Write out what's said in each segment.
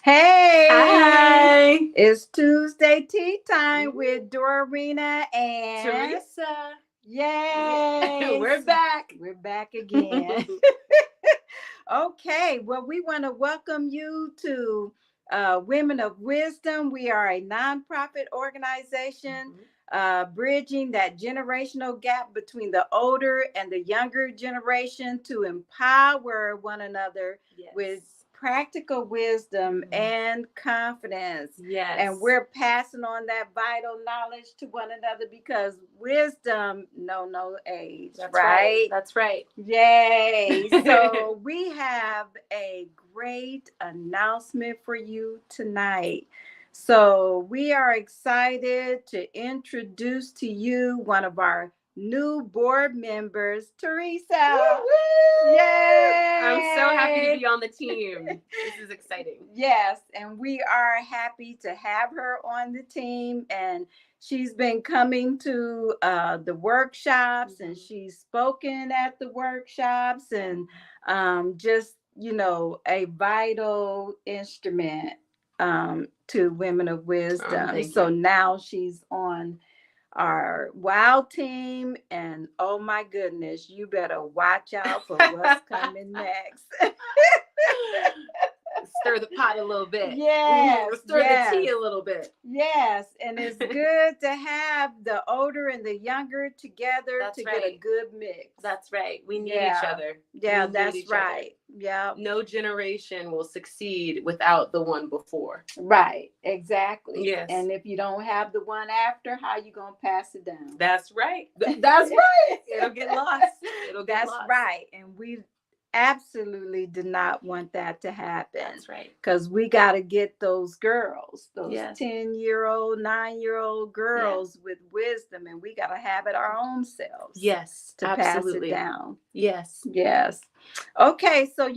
Hey, Hi, it's Tuesday tea time with Dorarena and Torisa. Yeah, yay, we're back. we're back again. Okay, well, we want to welcome you to Women of Wisdom. We are a nonprofit organization bridging that generational gap between the older and the younger generation to empower one another with Yes. practical wisdom Mhm. and confidence. And Yes. we're passing on that vital knowledge to one another because wisdom know no age, That's right. right? That's right. Yay. So we have a great announcement for you tonight. So we are excited to introduce to you one of our new board members, Woo, Torisa. woo. I'm so happy to Yay. be on the team. This is exciting. Yes, and we are happy to have her on the team. And she's been coming to the workshops and she's spoken at the workshops and just, a vital instrument to Women of Wisdom. Thank So you. now she's on our WOW team. And oh my goodness, you better watch out for what's coming next. Stir the pot a little bit. Yes, Stir the yes, tea a little bit. yes. And it's good to have the older and the younger together That's to get a right. good mix. That's right. We need each Yeah, other. yeah, We need that's each other. right. Yeah, No generation will succeed without the one before. right, exactly. Yes. And if you don't have the one after, how you gonna pass it down? That's right. That's right. It'll get lost. It'll get That's lost. right. And we absolutely did not want that to happen. That's right. Because we got to get those girls, those Yes. 10-year-old, 9-year-old girls with wisdom, and we got to have it our own selves. Yes. To Absolutely. pass it down. Yes. Yes. Okay, so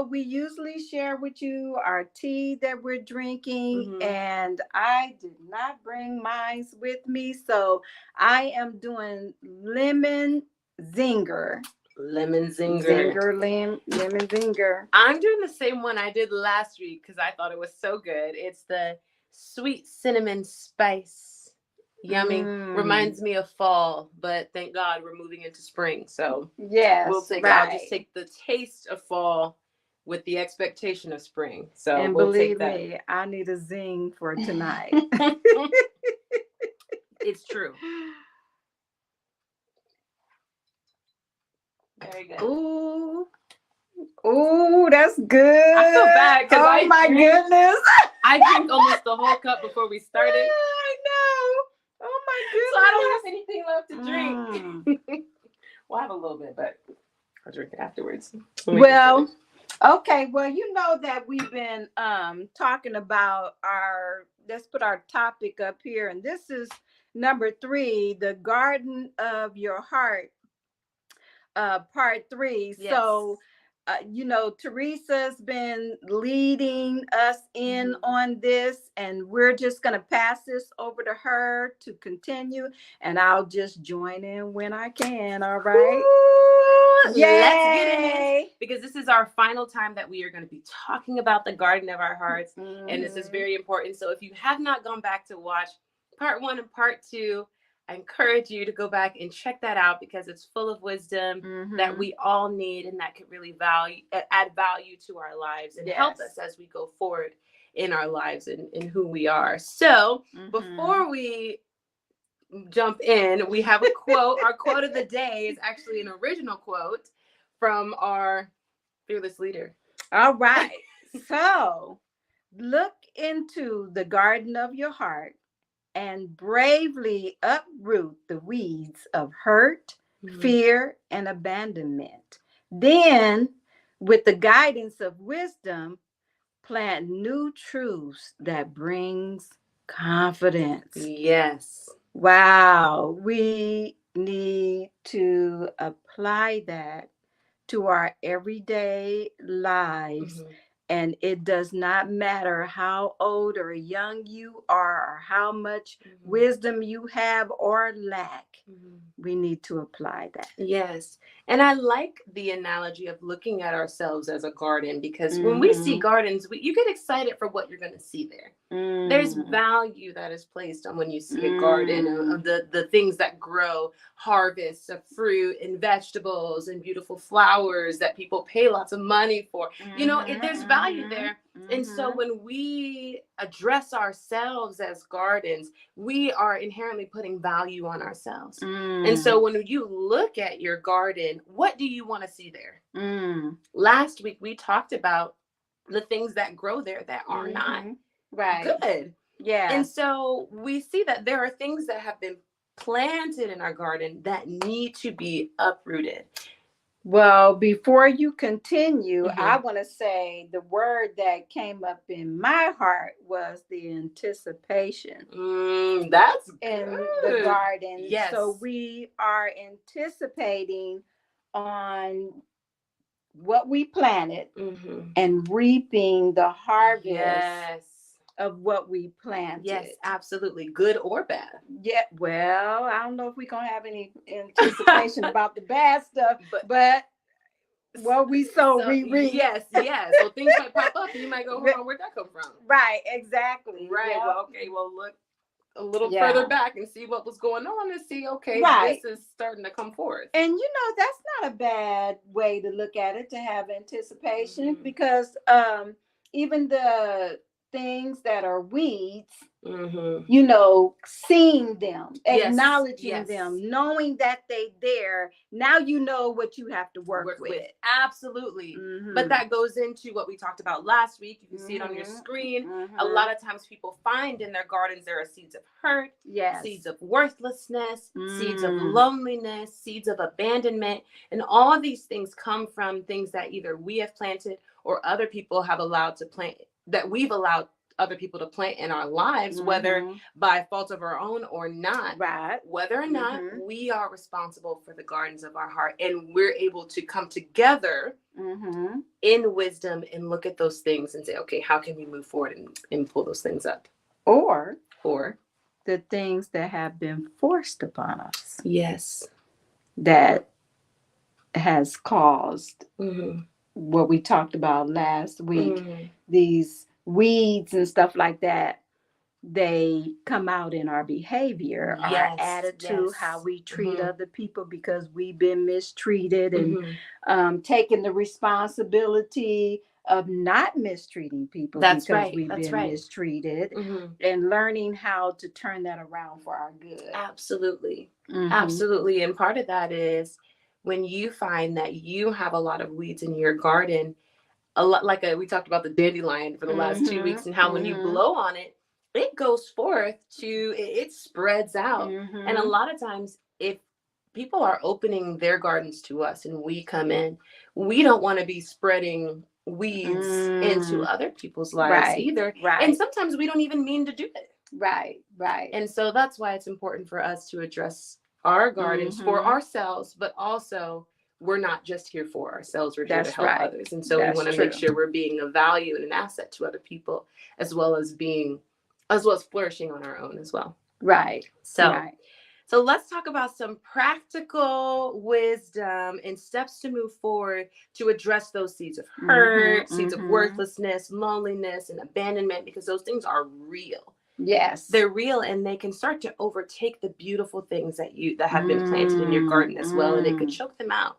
we usually share with you our tea that we're drinking, and I did not bring mine with me, so I am doing lemon zinger. Lemon zinger. Lemon zinger. I'm doing the same one I did last week because I thought it was so good. It's the sweet cinnamon spice. Yummy. Reminds me of fall, but thank God we're moving into spring. So yes, I'll just take the taste of fall with the expectation of spring. So and we'll believe take that. me, I need a zing for tonight. It's true. Very good. Ooh, that's good. I feel bad because goodness. I drank almost the whole cup before we started. I know. Oh my goodness. So I don't have anything left to drink. We'll have a little bit, but I'll drink it afterwards. Well, okay. Well, you know that we've been talking about let's put our topic up here. And this is number 3, the garden of your heart, part 3. Yes. So Terisa's been leading us in on this, and we're just going to pass this over to her to continue, and I'll just join in when I can. All right. Ooh, let's get in it, because this is our final time that we are going to be talking about the garden of our hearts, and this is very important. So if you have not gone back to watch part 1 and part 2, I encourage you to go back and check that out because it's full of wisdom that we all need and that could really add value to our lives and help us as we go forward in our lives and in who we are. So before we jump in, we have a quote. Our quote of the day is actually an original quote from our fearless leader. All right. So look into the garden of your heart and bravely uproot the weeds of hurt, fear, and abandonment. Then, with the guidance of wisdom, plant new truths that brings confidence. Yes. Wow, we need to apply that to our everyday lives And it does not matter how old or young you are, or how much wisdom you have or lack. We need to apply that. Yes. And I like the analogy of looking at ourselves as a garden, because when we see gardens, you get excited for what you're going to see there. There's value that is placed on when you see a garden of the things that grow, harvests of fruit and vegetables and beautiful flowers that people pay lots of money for. There's value there. And so when we address ourselves as gardens, we are inherently putting value on ourselves. And so when you look at your garden, what do you want to see there? Last week, we talked about the things that grow there that are not good. Yeah. And so we see that there are things that have been planted in our garden that need to be uprooted. Well, before you continue, I want to say the word that came up in my heart was the anticipation. That's in good. The garden. Yes. So we are anticipating on what we planted and reaping the harvest of what we planted. Yes, absolutely. Good or bad. Yeah, well, I don't know if we're going to have any anticipation about the bad stuff, but what we sow, we reap. Yes. So things might pop up and you might go, hold on, where'd that come from? Right, exactly. Right, Yep. well, okay, well, look a little further back and see what was going on and see, okay, this is starting to come forth. And that's not a bad way to look at it, to have anticipation, because even the things that are weeds, seeing them, acknowledging them, knowing that they there, now you know what you have to work with. Absolutely. But that goes into what we talked about last week. You can see it on your screen. A lot of times people find in their gardens there are seeds of hurt, seeds of worthlessness, seeds of loneliness, seeds of abandonment, and all of these things come from things that either we have planted or other people have allowed to plant, that we've allowed other people to plant in our lives, whether by fault of our own or not. Right. Whether or not we are responsible for the gardens of our heart, and we're able to come together in wisdom and look at those things and say, okay, how can we move forward and pull those things up? Or the things that have been forced upon us. Yes. That has caused what we talked about last week, these weeds and stuff like that. They come out in our behavior, our attitude, how we treat other people because we've been mistreated, and taking the responsibility of not mistreating people because we've been mistreated, and learning how to turn that around for our good. Absolutely. Absolutely. And part of that is when you find that you have a lot of weeds in your garden, a lot like we talked about the dandelion for the last 2 weeks, and how when you blow on it, it goes forth it spreads out. And a lot of times, if people are opening their gardens to us and we come in, we don't want to be spreading weeds into other people's lives either. And sometimes we don't even mean to do it. Right. And so that's why it's important for us to address our gardens for ourselves, but also we're not just here for ourselves. We're here to help others. And so we want to make sure we're being of value and an asset to other people, as well as flourishing on our own as well. Right. So let's talk about some practical wisdom and steps to move forward to address those seeds of hurt, seeds of worthlessness, loneliness, and abandonment, because those things are real. Yes. They're real, and they can start to overtake the beautiful things that have been planted in your garden as well, and it could choke them out.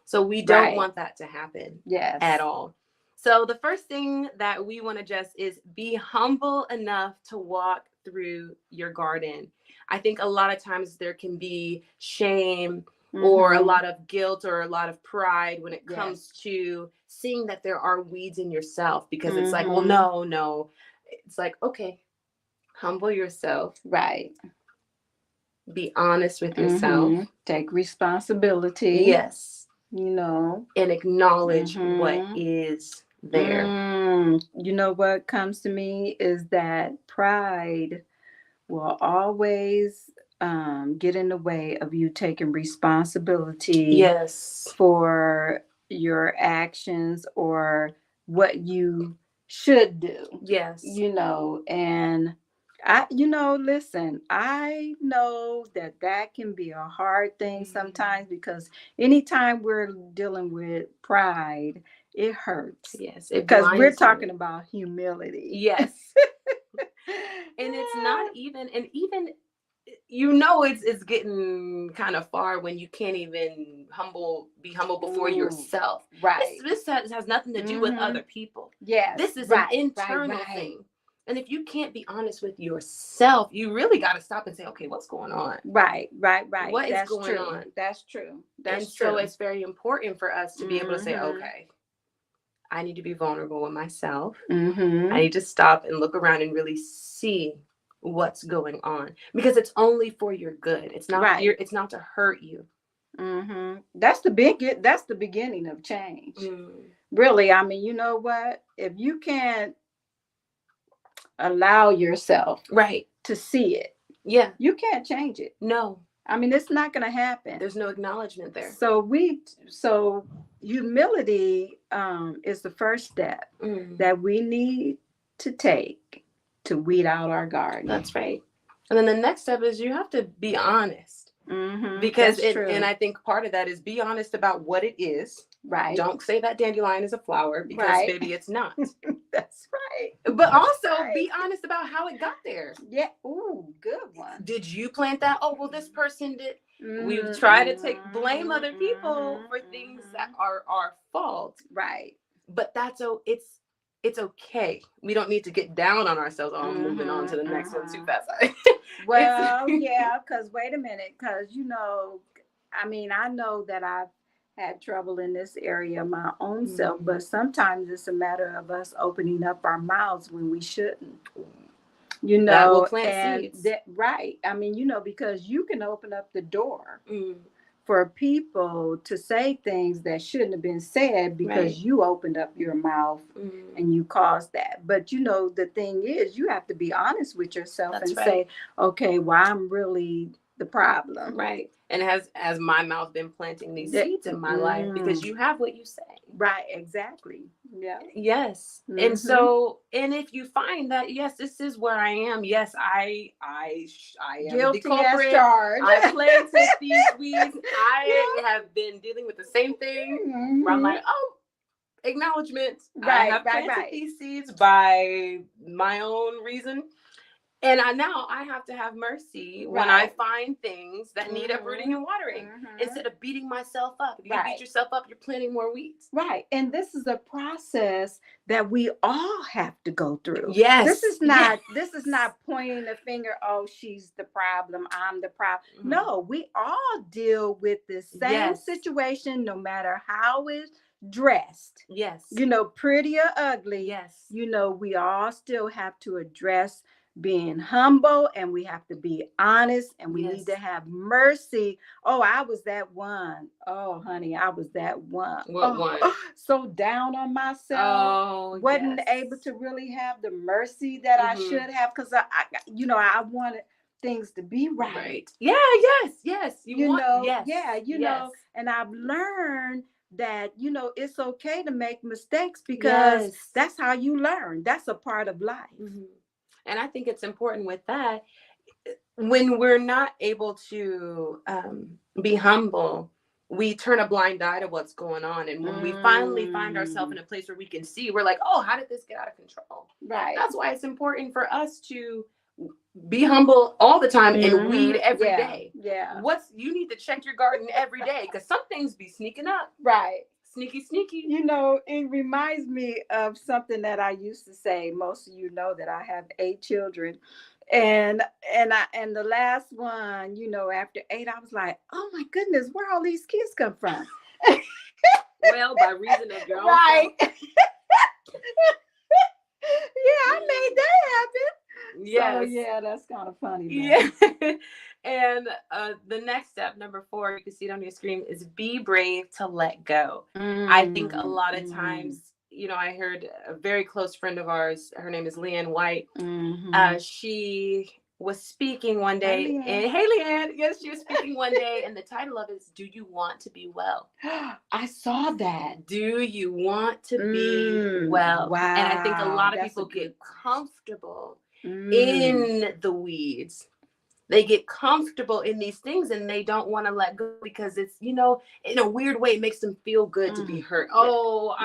So we don't want that to happen at all. So the first thing that we want to just is be humble enough to walk through your garden. I think a lot of times there can be shame or a lot of guilt or a lot of pride when it comes to seeing that there are weeds in yourself, because it's like, well, no. It's like, okay, humble yourself. Right. Be honest with yourself. Take responsibility. Yes. And acknowledge what is there. You know what comes to me is that pride will always get in the way of you taking responsibility for your actions or what you should do. Yes. And listen, I know that can be a hard thing sometimes, because anytime we're dealing with pride, it hurts. Yes, because we're talking about humility. Yes. And it's not even, it's getting kind of far when you can't even be humble before yourself. Right. This has nothing to do with other people. Yes. This is an internal thing. And if you can't be honest with yourself, you really got to stop and say, okay, what's going on? Right. What is going on? That's true. So it's very important for us to be able to say, okay, I need to be vulnerable with myself. I need to stop and look around and really see what's going on, because it's only for your good. It's not it's not to hurt you. That's the beginning of change. Really. I mean, you know what? If you can't allow yourself to see it, you can't change it. No. I mean, it's not going to happen. There's no acknowledgement there. So humility is the first step that we need to take to weed out our garden. That's right. And then the next step is you have to be honest. Because and I think part of that is be honest about what it is. Right. Don't say that dandelion is a flower, because maybe it's not. That's right. But also be honest about how it got there. Yeah. Ooh, good one. Did you plant that? Oh, well, this person did. We try to blame other people for things that are our fault. Right. But it's okay. We don't need to get down on ourselves. Oh, I'm moving on to the next one too fast. Well, yeah, because wait a minute, because I mean, I know that I've had trouble in this area my own self, but sometimes it's a matter of us opening up our mouths when we shouldn't. That will plant seeds. Right. I mean, because you can open up the door for people to say things that shouldn't have been said, because you opened up your mouth and you caused that. But the thing is, you have to be honest with yourself and say, okay, well, I'm really the problem. Right. And has my mouth been planting these seeds in my life? Because you have what you say. Right. Exactly. Yeah. Yes. And so, and if you find that, yes, this is where I am. Yes, I am guilty the culprit. As charged. I planted these weeds. I have been dealing with the same thing. Where I'm like, oh, acknowledgement. I have planted these seeds by my own reason. And now I have to have mercy when I find things that need uprooting and watering, instead of beating myself up. If you beat yourself up, you're planting more weeds. Right. And this is a process that we all have to go through. Yes. This is not pointing the finger, oh, she's the problem, I'm the problem. No, we all deal with the same situation, no matter how it's dressed. Yes. Pretty or ugly. Yes. We all still have to address being humble, and we have to be honest, and we need to have mercy. Oh, I was that one. Oh, honey, I was that one. What one? So down on myself. Oh, wasn't able to really have the mercy that I should have, because I wanted things to be right. Yeah. Yes. And I've learned that it's okay to make mistakes, because that's how you learn. That's a part of life. And I think it's important with that, when we're not able to be humble, we turn a blind eye to what's going on. And when we finally find ourselves in a place where we can see, we're like, oh, how did this get out of control? Right. That's why it's important for us to be humble all the time and weed every day. Yeah. You need to check your garden every day, because some things be sneaking up. Right. Sneaky. It reminds me of something that I used to say. Most of you know that I have 8 children, and the last one, after 8, I was like, oh my goodness, where all these kids come from? Well, by reason of your own right. Yeah, I made that happen. Yes. So yeah, that's kind of funny. Yeah. And the next step, number 4, you can see it on your screen, is be brave to let go. I think a lot of times, I heard a very close friend of ours, her name is Leanne White. She was speaking one day, and hey, Leanne, yes, she was speaking one day, and the title of it is "Do You Want to Be Well?" I saw that. Do you want to be well? Wow. And I think a lot of people get comfortable in the weeds. They get comfortable in these things and they don't want to let go because it's, in a weird way, it makes them feel good to be hurt. Oh,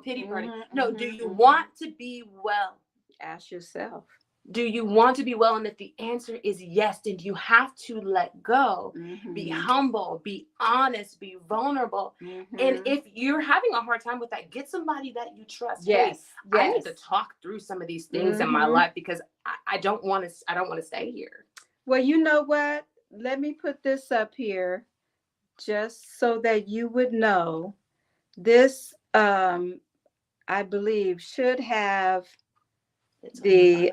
pity party. No, do you want to be well? Ask yourself. Do you want to be well? And if the answer is yes, then you have to let go, be humble, be honest, be vulnerable. And if you're having a hard time with that, get somebody that you trust. Yes. Hey, I need to talk through some of these things in my life because I don't want to stay here. Well, you know what? Let me put this up here just so that you would know. This, I believe, should have the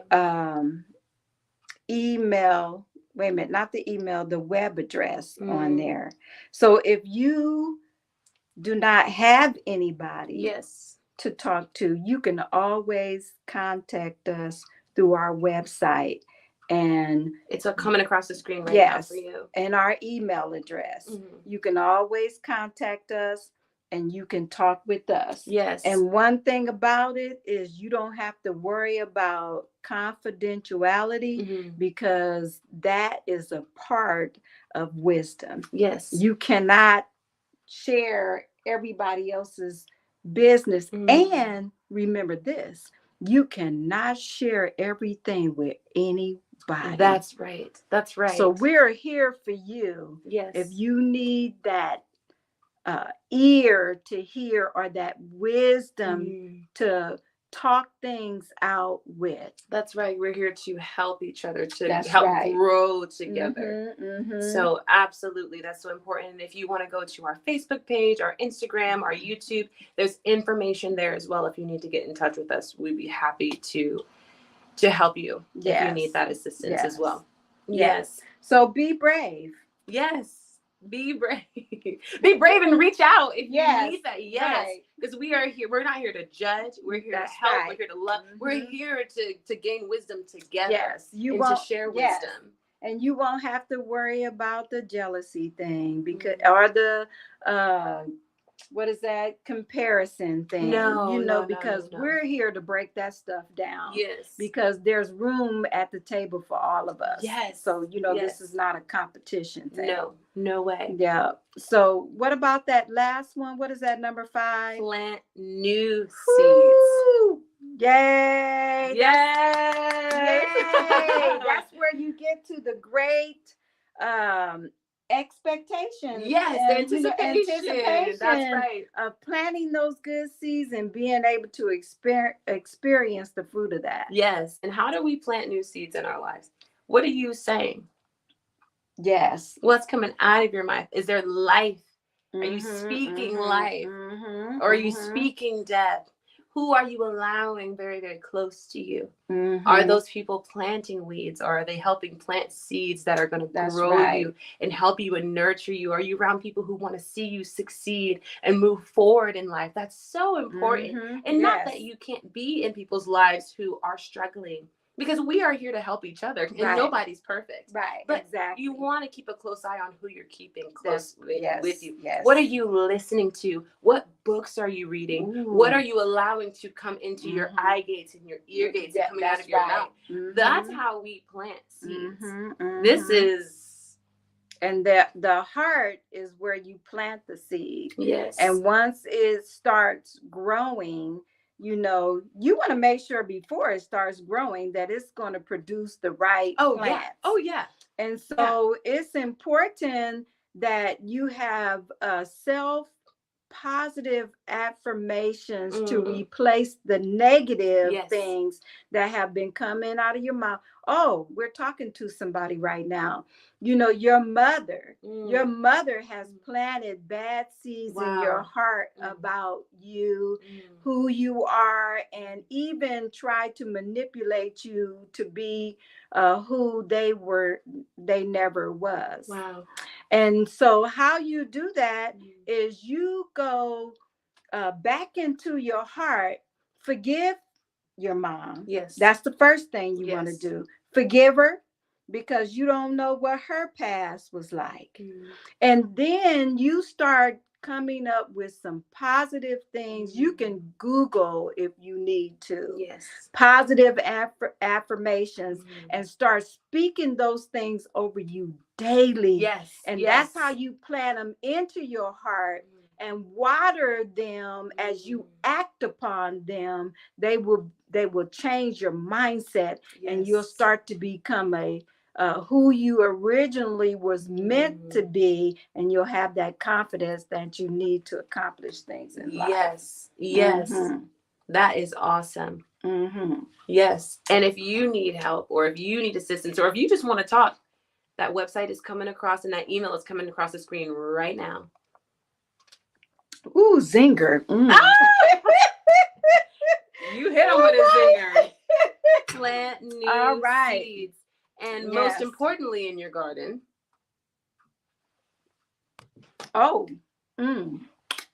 email. Wait a minute, not the email, the web address on there. So if you do not have anybody to talk to, you can always contact us through our website. And it's coming across the screen right now for you. And our email address. You can always contact us and you can talk with us. Yes. And one thing about it is you don't have to worry about confidentiality because that is a part of wisdom. Yes. You cannot share everybody else's business. And remember this, you cannot share everything with anybody. That's right. That's right. So we're here for you. Yes. If you need that ear to hear or that wisdom to talk things out with. That's right. We're here to help each other, to help grow together. So absolutely, that's so important. And if you want to go to our Facebook page, our Instagram, our YouTube, there's information there as well. If you need to get in touch with us, we'd be happy to help you if you need that assistance as well. Yes. So be brave. Yes. Be brave. Be brave and reach out if you need that. Yes. Because we are here. We're not here to judge. We're here to help. We're here to love. We're here to gain wisdom together. Yes. To share wisdom. And you won't have to worry about the jealousy thing because or the what is that comparison thing? No, because we're here to break that stuff down. Yes. Because there's room at the table for all of us. Yes. So, this is not a competition thing. No way. Yeah. So what about that last one? What is that, number 5? Plant new seeds. Yay. Yay. That's where you get to the great expectations. Yes, the anticipation. That's right. Of planting those good seeds and being able to experience the fruit of that. Yes. And how do we plant new seeds in our lives? What are you saying? Yes. What's coming out of your mouth? Is there life? Are you speaking life? Or are you speaking death? Who are you allowing very, very close to you? Are those people planting weeds, or are they helping plant seeds that are going to grow you and help you and nurture you? Are you around people who want to see you succeed and move forward in life? That's so important. And not that you can't be in people's lives who are struggling, because we are here to help each other and nobody's perfect. Right. But exactly. You want to keep a close eye on who you're keeping close with you. Yes. What are you listening to? What books are you reading? Ooh. What are you allowing to come into your eye gates and your ear gates and coming out of your mouth? That's how we plant seeds. This is... And the heart is where you plant the seed. Yes. And once it starts growing, you want to make sure before it starts growing that it's going to produce the right plants. Yeah. And so it's important that you have self-positive affirmations to replace the negative things that have been coming out of your mouth. Oh, we're talking to somebody right now. Your mother has planted bad seeds in your heart about you, who you are, and even tried to manipulate you to be who they never was. Wow. And so how you do that is you go back into your heart, forgive your mom. Yes. That's the first thing you want to do. Forgive her. because you don't know what her past was like. And then you start coming up with some positive things. You can Google if you need to. Yes. Positive affirmations and start speaking those things over you daily. Yes. And that's how you plant them into your heart and water them as you act upon them. They will change your mindset, and you'll start to become a who you originally was meant to be, and you'll have that confidence that you need to accomplish things in life. Yes. That is awesome. Yes. And if you need help, or if you need assistance, or if you just want to talk, that website is coming across, and that email is coming across the screen right now. Ooh, zinger. You hit them with a zinger. Plant new seeds. And most importantly, in your garden.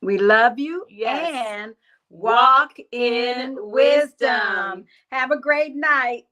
We love you. Yes. And walk in wisdom. Have a great night.